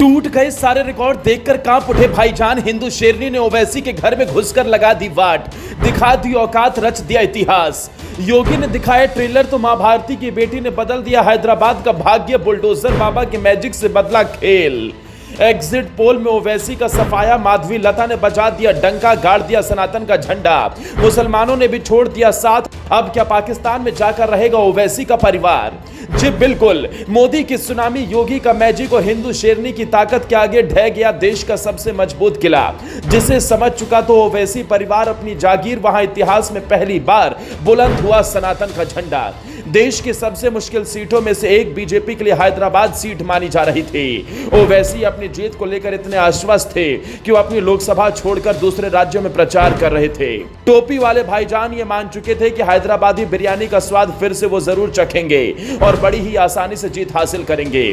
टूट गए सारे रिकॉर्ड देखकर कांप उठे भाईजान। हिंदू शेरनी ने ओवैसी के घर में घुसकर लगा दी वाट, दिखा दी औकात, रच दिया इतिहास। योगी ने दिखाया ट्रेलर तो मां भारती की बेटी ने बदल दिया हैदराबाद का भाग्य। बुलडोजर बाबा के मैजिक से बदला खेल। एग्जिट पोल में ओवैसी का सफाया, माधवी लता ने बजा दिया डंका, गाड़ दिया सनातन का झंडा। मुसलमानों ने भी छोड़ दिया साथ। अब क्या पाकिस्तान में जाकर रहेगा ओवैसी का परिवार? जी बिल्कुल। मोदी की सुनामी, योगी का मैजिक और हिंदू शेरनी की ताकत के आगे ढह गया देश का सबसे मजबूत किला, जिसे समझ चुका तो ओवैसी परिवार अपनी जागीर। वहां इतिहास में पहली बार बुलंद हुआ सनातन का झंडा। देश की सबसे मुश्किल सीटों में से एक बीजेपी के लिए हैदराबाद सीट मानी जा रही थी। ओवैसी अपनी जीत को लेकर इतने आश्वस्त थे कि वो अपनी लोकसभा छोड़कर दूसरे राज्यों में प्रचार कर रहे थे। टोपी वाले भाईजान ये मान चुके थे कि हैदराबादी बिरयानी का स्वाद फिर से वो जरूर चखेंगे और बड़ी ही आसानी से जीत हासिल करेंगे।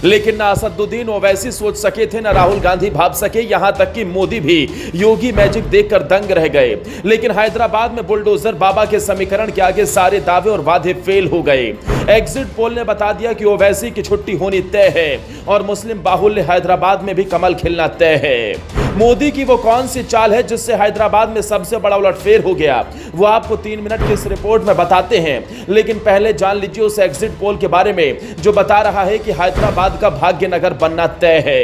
लेकिन ना असदुद्दीन ओवैसी सोच सके थे, ना राहुल गांधी भाप सके, यहां तक कि मोदी भी योगी मैजिक देखकर दंग रह गए। लेकिन हैदराबाद में बुलडोजर बाबा के समीकरण के आगे सारे दावे और वादे फेल हो गए। एग्जिट पोल ने बता दिया कि ओवैसी की छुट्टी होनी तय है और मुस्लिम बाहुल्य हैदराबाद में भी कमल खिलना तय है। मोदी की वो कौन सी चाल है जिससे हैदराबाद में सबसे बड़ा उलटफेर हो गया, वो आपको 3 मिनट की इस रिपोर्ट में बताते हैं। लेकिन पहले जान लीजिए उस एग्जिट पोल के बारे में जो बता रहा है कि हैदराबाद का भाग्यनगर बनना तय है,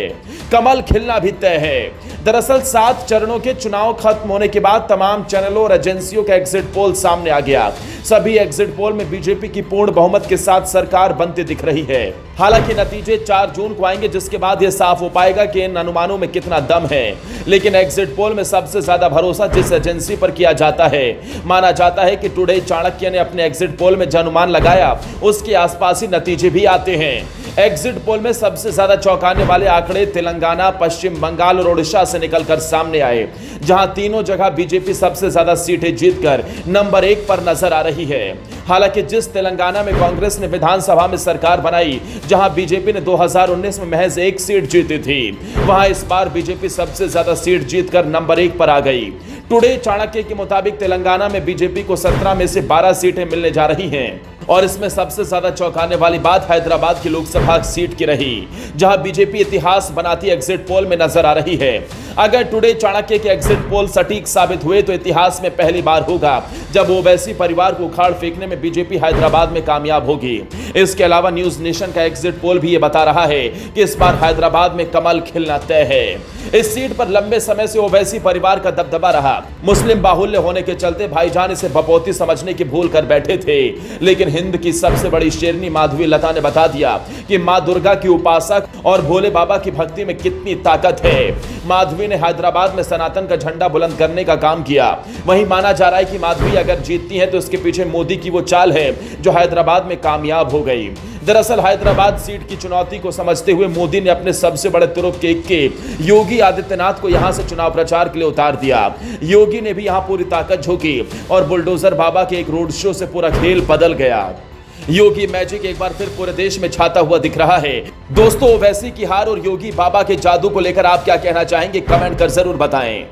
कमल खिलना भी तय है। दरअसल 7 चरणों के चुनाव खत्म होने के बाद तमाम चैनलों और एजेंसियों का एग्जिट पोल सामने आ गया। सभी एग्जिट पोल में बीजेपी की पूर्ण बहुमत के साथ सरकार बनती दिख रही है। हालांकि नतीजे 4 जून को आएंगे, जिसके बाद यह साफ हो पाएगा कि इन अनुमानों में कितना दम है। लेकिन एग्जिट पोल में सबसे ज्यादा भरोसा जिस एजेंसी पर किया जाता है, माना जाता है कि टुडे चाणक्य ने अपने एग्जिट पोल में जो अनुमान लगाया उसके आसपास ही नतीजे भी आते हैं। एग्जिट पोल में सबसे ज्यादा चौंकाने वाले आंकड़े तेलंगाना, पश्चिम बंगाल और ओडिशा से निकलकर सामने आए, जहां तीनों जगह बीजेपी सबसे ज्यादा सीटें जीतकर नंबर 1 पर नजर आ रही है। हालांकि जिस तेलंगाना में कांग्रेस ने विधानसभा में सरकार बनाई, जहां बीजेपी ने 2019 में महज 1 सीट जीती थी, वहां इस बार बीजेपी सबसे ज्यादा सीट जीतकर नंबर 1 पर आ गई। टुडे चाणक्य के मुताबिक तेलंगाना में बीजेपी को 17 में से 12 सीटें मिलने जा रही हैं और इसमें सबसे ज्यादा चौंकाने वाली बात हैदराबाद की लोकसभा सीट की रही, जहां बीजेपी इतिहास बनाती एग्जिट पोल में नजर आ रही है। अगर टुडे चाणक्य के एग्जिट पोल सटीक साबित हुए तो इतिहास में पहली बार होगा जब ओवैसी परिवार को उखाड़ फेंकने में बीजेपी हैदराबाद में कामयाब होगी। इसके अलावा न्यूज नेशन का एग्जिट पोल भी ये बता रहा है कि इस बार हैदराबाद में कमल खिलना तय है। इस सीट पर लंबे समय से ओवैसी परिवार का दबदबा रहा। मुस्लिम बाहुल्य होने के चलते भाईजान इसे बपौती समझने की भूल कर बैठे थे। लेकिन हिंद की सबसे बड़ी शेरनी माधवी लता ने बता दिया कि मां दुर्गा की उपासक और भोले बाबा की भक्ति में कितनी ताकत है। माधवी ने हैदराबाद में सनातन का झंडा बुलंद करने का काम किया। वहीं माना जा रहा है कि माधवी अगर जीतती है तो इसके पीछे मोदी की वो चाल है जो हैदराबाद में कामयाब हो गई। दरअसल हैदराबाद सीट की चुनौती को समझते हुए मोदी ने अपने सबसे बड़े तुरुप के योगी आदित्यनाथ को यहां से चुनाव प्रचार के लिए उतार दिया। योगी ने भी यहां पूरी ताकत झोंकी और बुलडोजर बाबा के एक रोड शो से पूरा खेल बदल गया। योगी मैजिक एक बार फिर पूरे देश में छाता हुआ दिख रहा है। दोस्तों, ओवैसी की हार और योगी बाबा के जादू को लेकर आप क्या कहना चाहेंगे? कमेंट कर जरूर बताएं।